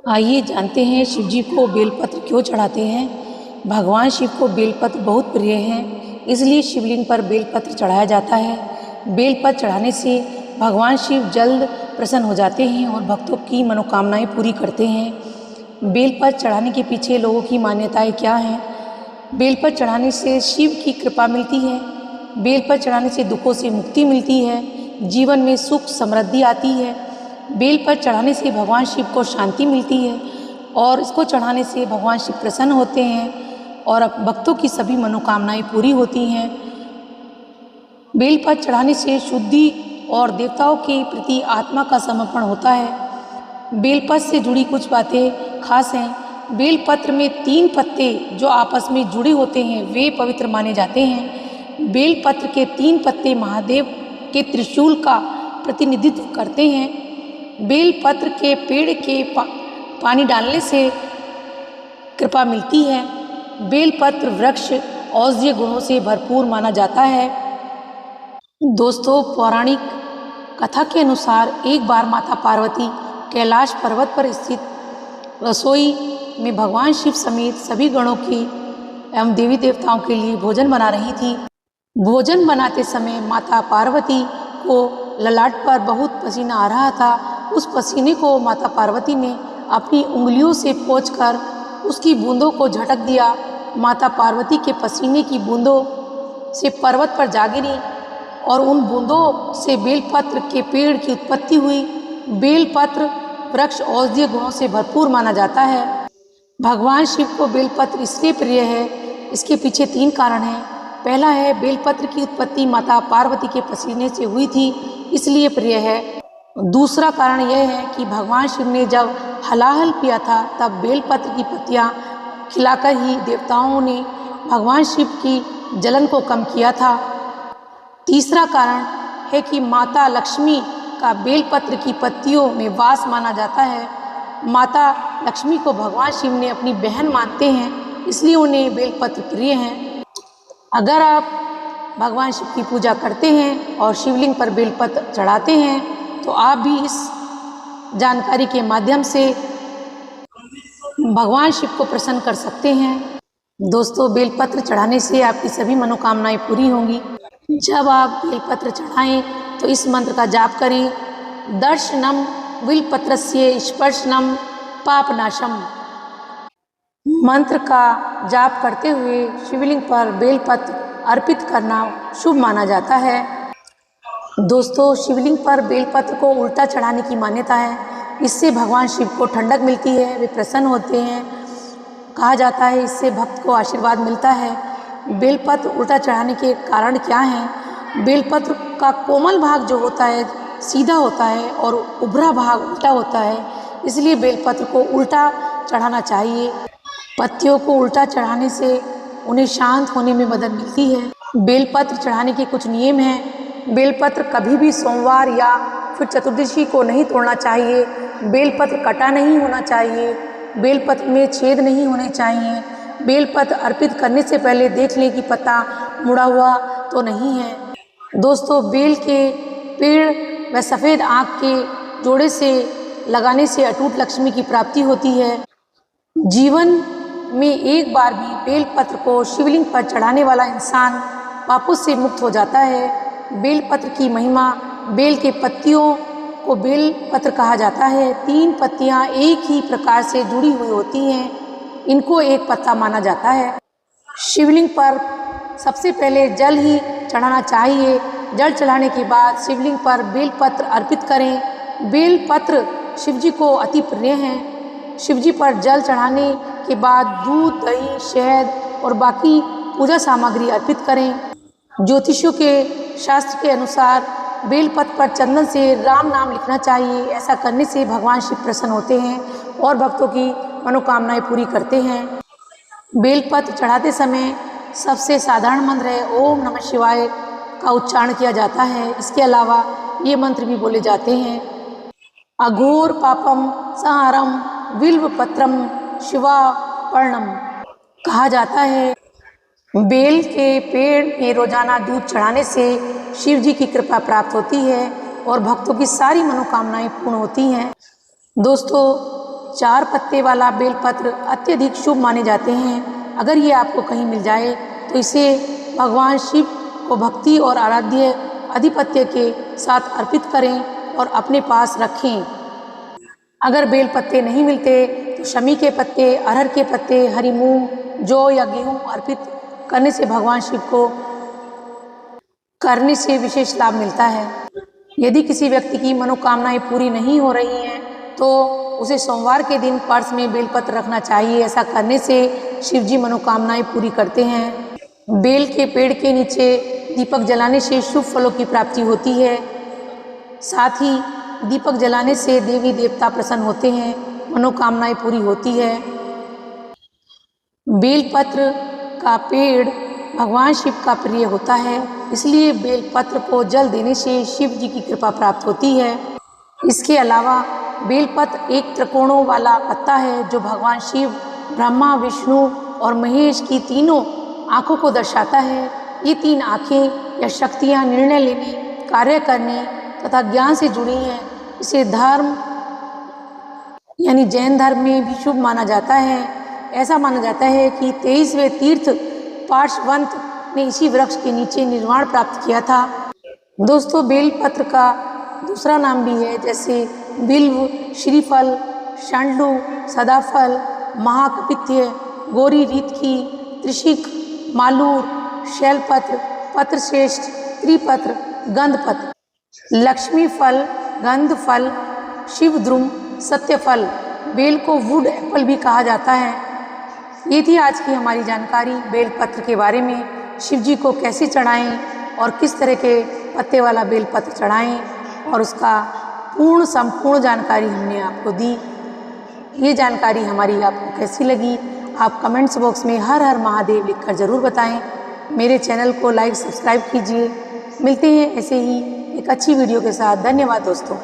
आइए जानते हैं शिव जी को बेलपत्र क्यों चढ़ाते हैं। भगवान शिव को बेलपत्र बहुत प्रिय है, इसलिए शिवलिंग पर बेलपत्र चढ़ाया जाता है। बेलपत्र चढ़ाने से भगवान शिव जल्द प्रसन्न हो जाते हैं और भक्तों की मनोकामनाएं पूरी करते हैं। बेलपत्र चढ़ाने के पीछे लोगों की मान्यताएं क्या हैं? बेलपत्र चढ़ाने से शिव की कृपा मिलती है। बेलपत्र चढ़ाने से दुखों से मुक्ति मिलती है, जीवन में सुख समृद्धि आती है। बेलपत्र चढ़ाने से भगवान शिव को शांति मिलती है और इसको चढ़ाने से भगवान शिव प्रसन्न होते हैं और भक्तों की सभी मनोकामनाएं पूरी होती हैं। बेलपत्र चढ़ाने से शुद्धि और देवताओं के प्रति आत्मा का समर्पण होता है। बेलपत्र से जुड़ी कुछ बातें खास हैं। बेलपत्र में 3 पत्ते जो आपस में जुड़े होते हैं वे पवित्र माने जाते हैं। बेलपत्र के 3 पत्ते महादेव के त्रिशूल का प्रतिनिधित्व करते हैं। बेलपत्र के पेड़ के पानी डालने से कृपा मिलती है। बेलपत्र वृक्ष औषधीय गुणों से भरपूर माना जाता है। दोस्तों, पौराणिक कथा के अनुसार एक बार माता पार्वती कैलाश पर्वत पर स्थित रसोई में भगवान शिव समेत सभी गणों की एवं देवी देवताओं के लिए भोजन बना रही थी। भोजन बनाते समय माता पार्वती को ललाट पर बहुत पसीना आ रहा था। उस पसीने को माता पार्वती ने अपनी उंगलियों से पोंछकर उसकी बूंदों को झटक दिया। माता पार्वती के पसीने की बूंदों से पर्वत पर जा गिरी और उन बूंदों से बेलपत्र के पेड़ की उत्पत्ति हुई। बेलपत्र वृक्ष औषधीय गुणों से भरपूर माना जाता है। भगवान शिव को बेलपत्र इसलिए प्रिय है, इसके पीछे 3 कारण हैं। पहला है, बेलपत्र की उत्पत्ति माता पार्वती के पसीने से हुई थी, इसलिए प्रिय है। दूसरा कारण यह है कि भगवान शिव ने जब हलाहल पिया था तब बेलपत्र की पत्तियां खिलाकर ही देवताओं ने भगवान शिव की जलन को कम किया था। तीसरा कारण है कि माता लक्ष्मी का बेलपत्र की पत्तियों में वास माना जाता है। माता लक्ष्मी को भगवान शिव ने अपनी बहन मानते हैं, इसलिए उन्हें बेलपत्र प्रिय हैं। अगर आप भगवान शिव की पूजा करते हैं और शिवलिंग पर बेलपत्र चढ़ाते हैं तो आप भी इस जानकारी के माध्यम से भगवान शिव को प्रसन्न कर सकते हैं। दोस्तों, बेलपत्र चढ़ाने से आपकी सभी मनोकामनाएं पूरी होंगी। जब आप बेलपत्र चढ़ाएं तो इस मंत्र का जाप करें, दर्शनम बिल्वपत्रस्य स्पर्शनम पापनाशम। मंत्र का जाप करते हुए शिवलिंग पर बेलपत्र अर्पित करना शुभ माना जाता है। दोस्तों, शिवलिंग पर बेलपत्र को उल्टा चढ़ाने की मान्यता है। इससे भगवान शिव को ठंडक मिलती है, वे प्रसन्न होते हैं। कहा जाता है इससे भक्त को आशीर्वाद मिलता है। बेलपत्र उल्टा चढ़ाने के कारण क्या हैं? बेलपत्र का कोमल भाग जो होता है सीधा होता है और उभरा भाग उल्टा होता है, इसलिए बेलपत्र को उल्टा चढ़ाना चाहिए। पत्तियों को उल्टा चढ़ाने से उन्हें शांत होने में मदद मिलती है। बेलपत्र चढ़ाने के कुछ नियम हैं। बेलपत्र कभी भी सोमवार या फिर चतुर्दशी को नहीं तोड़ना चाहिए। बेलपत्र कटा नहीं होना चाहिए। बेलपत्र में छेद नहीं होने चाहिए। बेलपत्र अर्पित करने से पहले देख लें कि पत्ता मुड़ा हुआ तो नहीं है। दोस्तों, बेल के पेड़ व सफ़ेद आँख के जोड़े से लगाने से अटूट लक्ष्मी की प्राप्ति होती है। जीवन में एक बार भी बेलपत्र को शिवलिंग पर चढ़ाने वाला इंसान पापों से मुक्त हो जाता है। बेलपत्र की महिमा, बेल के पत्तियों को बेलपत्र कहा जाता है। 3 पत्तियां एक ही प्रकार से जुड़ी हुई होती हैं, इनको एक पत्ता माना जाता है। शिवलिंग पर सबसे पहले जल ही चढ़ाना चाहिए। जल चढ़ाने के बाद शिवलिंग पर बेलपत्र अर्पित करें। बेलपत्र शिवजी को अति प्रिय हैं। शिवजी पर जल चढ़ाने के बाद दूध, दही, शहद और बाकी पूजा सामग्री अर्पित करें। ज्योतिषियों के शास्त्र के अनुसार बेलपत्र पर चंदन से राम नाम लिखना चाहिए। ऐसा करने से भगवान शिव प्रसन्न होते हैं और भक्तों की मनोकामनाएं पूरी करते हैं। बेलपत्र चढ़ाते समय सबसे साधारण मंत्र है ओम नमः शिवाय का उच्चारण किया जाता है। इसके अलावा ये मंत्र भी बोले जाते हैं, अघोर पापम संहारम बिल्वपत्रम शिवापर्णम। कहा जाता है बेल के पेड़ में रोजाना दूध चढ़ाने से शिव जी की कृपा प्राप्त होती है और भक्तों की सारी मनोकामनाएं पूर्ण होती हैं। दोस्तों, 4 पत्ते वाला बेलपत्र अत्यधिक शुभ माने जाते हैं। अगर ये आपको कहीं मिल जाए तो इसे भगवान शिव को भक्ति और आराध्य आधिपत्य के साथ अर्पित करें और अपने पास रखें। अगर बेल पत्ते नहीं मिलते तो शमी के पत्ते, अरहर के पत्ते, हरी मूंग, जौ या गेहूं अर्पित करने से भगवान शिव को करने से विशेष लाभ मिलता है। यदि किसी व्यक्ति की मनोकामनाएं पूरी नहीं हो रही हैं तो उसे सोमवार के दिन पर्स में बेलपत्र रखना चाहिए। ऐसा करने से शिव जी मनोकामनाएं पूरी करते हैं। बेल के पेड़ के नीचे दीपक जलाने से शुभ फलों की प्राप्ति होती है। साथ ही दीपक जलाने से देवी देवता प्रसन्न होते हैं, मनोकामनाएं पूरी होती है। बेलपत्र का पेड़ भगवान शिव का प्रिय होता है, इसलिए बेलपत्र को जल देने से शिव जी की कृपा प्राप्त होती है। इसके अलावा बेलपत्र एक त्रिकोणों वाला पत्ता है जो भगवान शिव, ब्रह्मा, विष्णु और महेश की तीनों आँखों को दर्शाता है। ये 3 आँखें या शक्तियाँ निर्णय लेने, कार्य करने तथा ज्ञान से जुड़ी हैं। इसे धर्म यानी जैन धर्म में भी शुभ माना जाता है। ऐसा माना जाता है कि 23वें तीर्थ पार्श्ववंत ने इसी वृक्ष के नीचे निर्वाण प्राप्त किया था। दोस्तों, बेलपत्र का दूसरा नाम भी है, जैसे बिल्व, श्रीफल, शंडू, सदाफल, महाकपित्य, गौरी रीतकी, त्रिशिक, मालूर, शैलपत्र, पत्रश्रेष्ठ, त्रिपत्र, गंधपत्र, लक्ष्मी फल, गंध फल, शिवद्रुम, सत्यफल। बेल को वुड एप्पल भी कहा जाता है। ये थी आज की हमारी जानकारी बेलपत्र के बारे में। शिव जी को कैसे चढ़ाएं और किस तरह के पत्ते वाला बेलपत्र चढ़ाएं और उसका संपूर्ण जानकारी हमने आपको दी। ये जानकारी हमारी आपको कैसी लगी, आप कमेंट्स बॉक्स में हर हर महादेव लिखकर ज़रूर बताएं। मेरे चैनल को लाइक सब्सक्राइब कीजिए। मिलते हैं ऐसे ही एक अच्छी वीडियो के साथ। धन्यवाद दोस्तों।